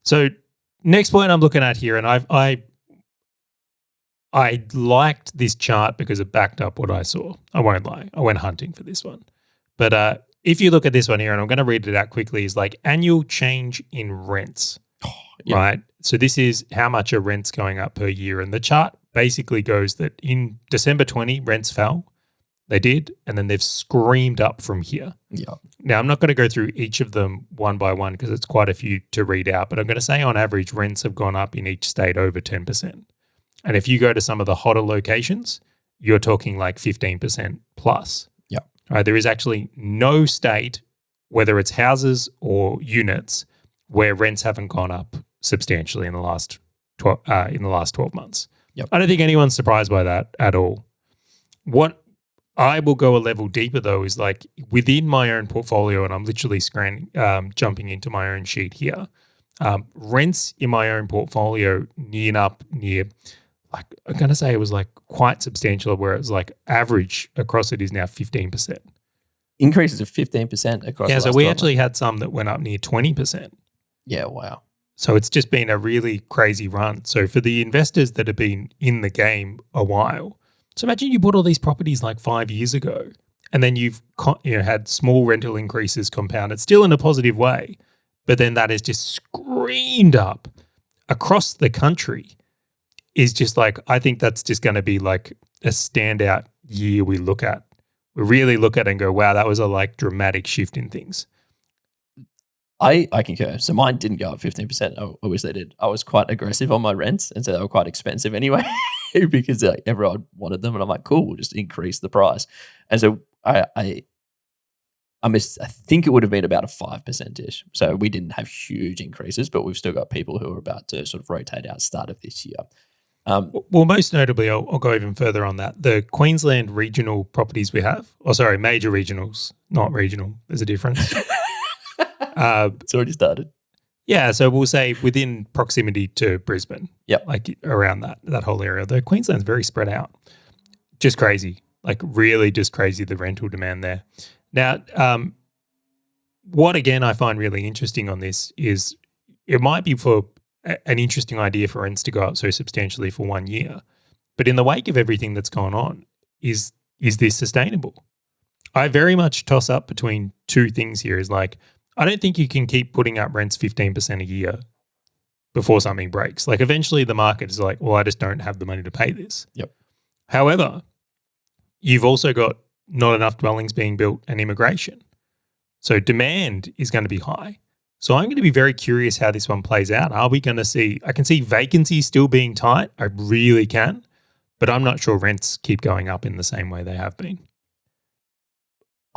So next point I'm looking at here, and I liked this chart because it backed up what I saw. I won't lie. I went hunting for this one. But if you look at this one here, and I'm going to read it out quickly, is like annual change in rents, right? So this is how much are rents going up per year. And the chart basically goes that in December 20, rents fell. They did, and then they've screamed up from here. Yeah. Now, I'm not going to go through each of them one by one because it's quite a few to read out, but I'm going to say on average, rents have gone up in each state over 10%. And if you go to some of the hotter locations, you're talking like 15% plus. Yeah. Right, there is actually no state, whether it's houses or units, where rents haven't gone up substantially in the last 12 months. Yep. I don't think anyone's surprised by that at all. What I will go a level deeper though is like within my own portfolio, and I'm literally jumping into my own sheet here. Rents in my own portfolio near, like I'm going to say it was like quite substantial, where it's like average across it is now 15%. Increases of 15% across. Yeah, so we actually had some that went up near 20%. Yeah, wow. So it's just been a really crazy run. So for the investors that have been in the game a while, so imagine you bought all these properties like 5 years ago, and then you've had small rental increases compounded, still in a positive way, but then that is just screamed up across the country. Is just like, I think that's just going to be like a standout year we look at. We really look at it and go, wow, that was a like dramatic shift in things. I concur. So mine didn't go up 15%. I wish they did. I was quite aggressive on my rents, and so they were quite expensive anyway because everyone wanted them. And I'm like, cool, we'll just increase the price. And so I think it would have been about a 5%-ish. So we didn't have huge increases, but we've still got people who are about to sort of rotate out start of this year. Well, most notably, I'll go even further on that. The Queensland regional properties we have, major regionals, not regional. There's a difference. It's already started. Yeah, so we'll say within proximity to Brisbane. Yep. Like around that whole area. The Queensland's very spread out. Just crazy. Like really just crazy, the rental demand there. Now, what again I find really interesting on this is it might be for an interesting idea for rents to go up so substantially for 1 year. But in the wake of everything that's gone on, is this sustainable? I very much toss up between two things here is like, I don't think you can keep putting up rents 15% a year before something breaks. Like eventually the market is like, well, I just don't have the money to pay this. Yep. However, you've also got not enough dwellings being built and immigration. So demand is going to be high. So I'm going to be very curious how this one plays out. Are we going to see, I can see vacancies still being tight. I really can. But I'm not sure rents keep going up in the same way they have been.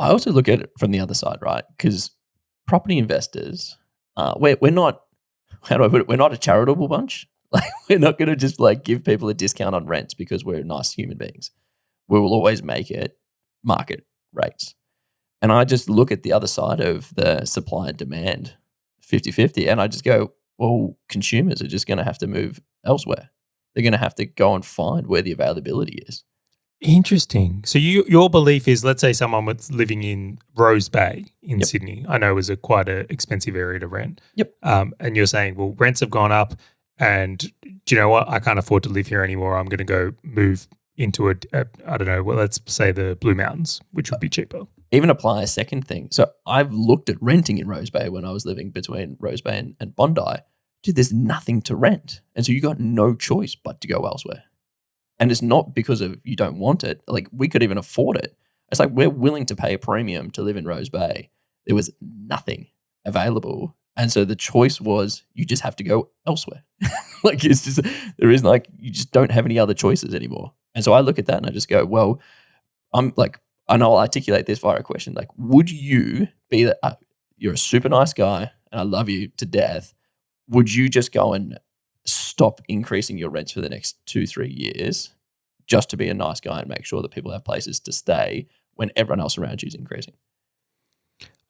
I also look at it from the other side, right? Because property investors, we're not, how do I put it? We're not a charitable bunch. Like we're not going to just like give people a discount on rents because we're nice human beings. We will always make it market rates. And I just look at the other side of the supply and demand 50-50 and I just go, well, consumers are just going to have to move elsewhere. They're going to have to go and find where the availability is. Interesting. So your belief is, let's say someone was living in Rose Bay in Sydney. I know it was quite an expensive area to rent. Yep. And you're saying, well, rents have gone up and do you know what? I can't afford to live here anymore. I'm going to go move into I don't know, well, let's say the Blue Mountains, which would be cheaper. Even apply a second thing. So I've looked at renting in Rose Bay when I was living between Rose Bay and Bondi. Dude, there's nothing to rent. And so you got no choice but to go elsewhere. And it's not because of you don't want it. Like we could even afford it. It's like we're willing to pay a premium to live in Rose Bay. There was nothing available. And so the choice was you just have to go elsewhere. Like it's just, there is like, you just don't have any other choices anymore. And so I look at that and I just go, well, I'm like, and I'll articulate this via a question. Like, would you be that you're a super nice guy and I love you to death. Would you just go and stop increasing your rents for the next 2-3 years just to be a nice guy and make sure that people have places to stay when everyone else around you is increasing?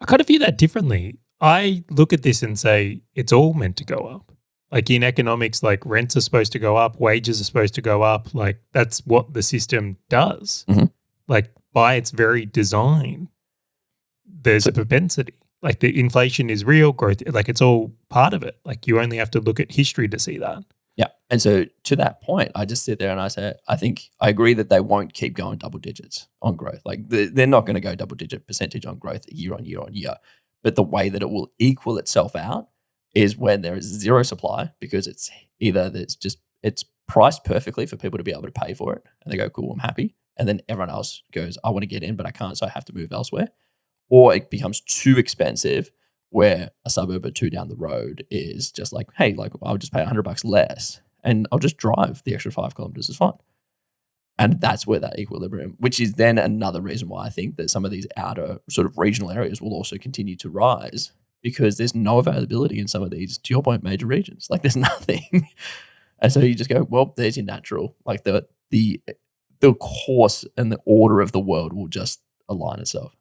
I kind of view that differently. I look at this and say it's all meant to go up. Like in economics, like rents are supposed to go up, wages are supposed to go up. Like that's what the system does. Mm-hmm. Like by its very design, there's a propensity. Like the inflation is real, growth, like it's all part of it. Like you only have to look at history to see that. Yeah. And so to that point, I just sit there and I say, I agree that they won't keep going double digits on growth. Like they're not going to go double digit percentage on growth year on year on year. But the way that it will equal itself out is when there is zero supply, because it's either it's priced perfectly for people to be able to pay for it. And they go, cool, I'm happy. And then everyone else goes, I want to get in, but I can't, so I have to move elsewhere. Or it becomes too expensive, where a suburb or two down the road is just like, hey, like I'll just pay $100 less and I'll just drive the extra 5 kilometers is fine. And that's where that equilibrium, which is then another reason why I think that some of these outer sort of regional areas will also continue to rise, because there's no availability in some of these, to your point, major regions. Like there's nothing. And so you just go, well, there's your natural, like the course and the order of the world will just align itself.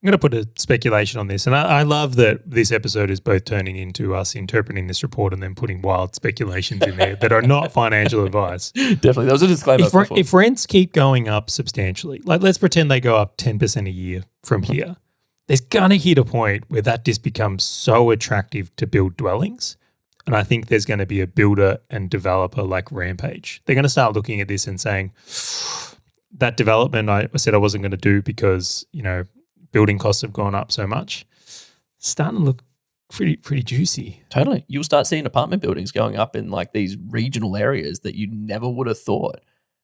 I'm going to put a speculation on this, and I love that this episode is both turning into us interpreting this report and then putting wild speculations in there that are not financial advice. Definitely. That was a disclaimer. If rents keep going up substantially, like let's pretend they go up 10% a year from here, there's going to hit a point where that just becomes so attractive to build dwellings. And I think there's going to be a builder and developer like rampage. They're going to start looking at this and saying, that development I said I wasn't going to do because, building costs have gone up so much, starting to look pretty juicy. Totally. You'll start seeing apartment buildings going up in like these regional areas that you never would have thought.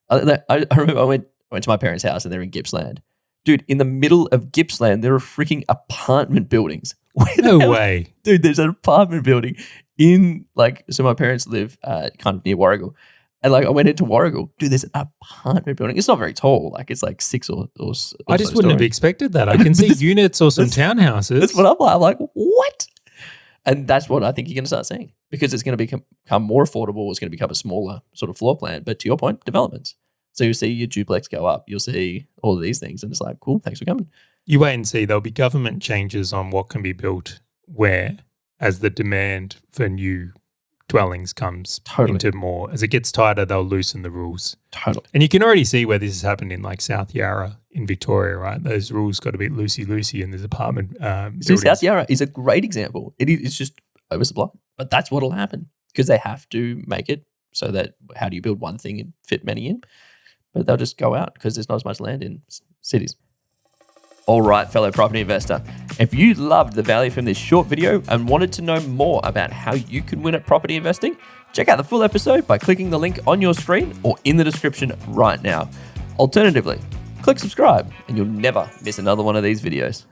I remember I went to my parents' house and they're in Gippsland. Dude, in the middle of Gippsland, there are freaking apartment buildings. No way. Dude, there's an apartment building in so my parents live kind of near Warragul. And I went into Warragul, dude, there's an apartment building. It's not very tall. Like it's like 6 or I just wouldn't have expected that. I can see units or some townhouses. That's what I'm like. I'm like, what? And that's what I think you're going to start seeing, because it's going to become more affordable. It's going to become a smaller sort of floor plan. But to your point, developments. So you'll see your duplex go up. You'll see all of these things. And it's like, cool, thanks for coming. You wait and see. There'll be government changes on what can be built where, as the demand for new dwellings comes into more. As it gets tighter, they'll loosen the rules. Totally. And you can already see where this has happened in like South Yarra in Victoria, right? Those rules got a bit loosey in this apartment buildings. South Yarra is a great example. It's just oversupply. But that's what'll happen, because they have to make it so that how do you build one thing and fit many in? But they'll just go out because there's not as much land in cities. All right, fellow property investor, if you loved the value from this short video and wanted to know more about how you can win at property investing, check out the full episode by clicking the link on your screen or in the description right now. Alternatively, click subscribe and you'll never miss another one of these videos.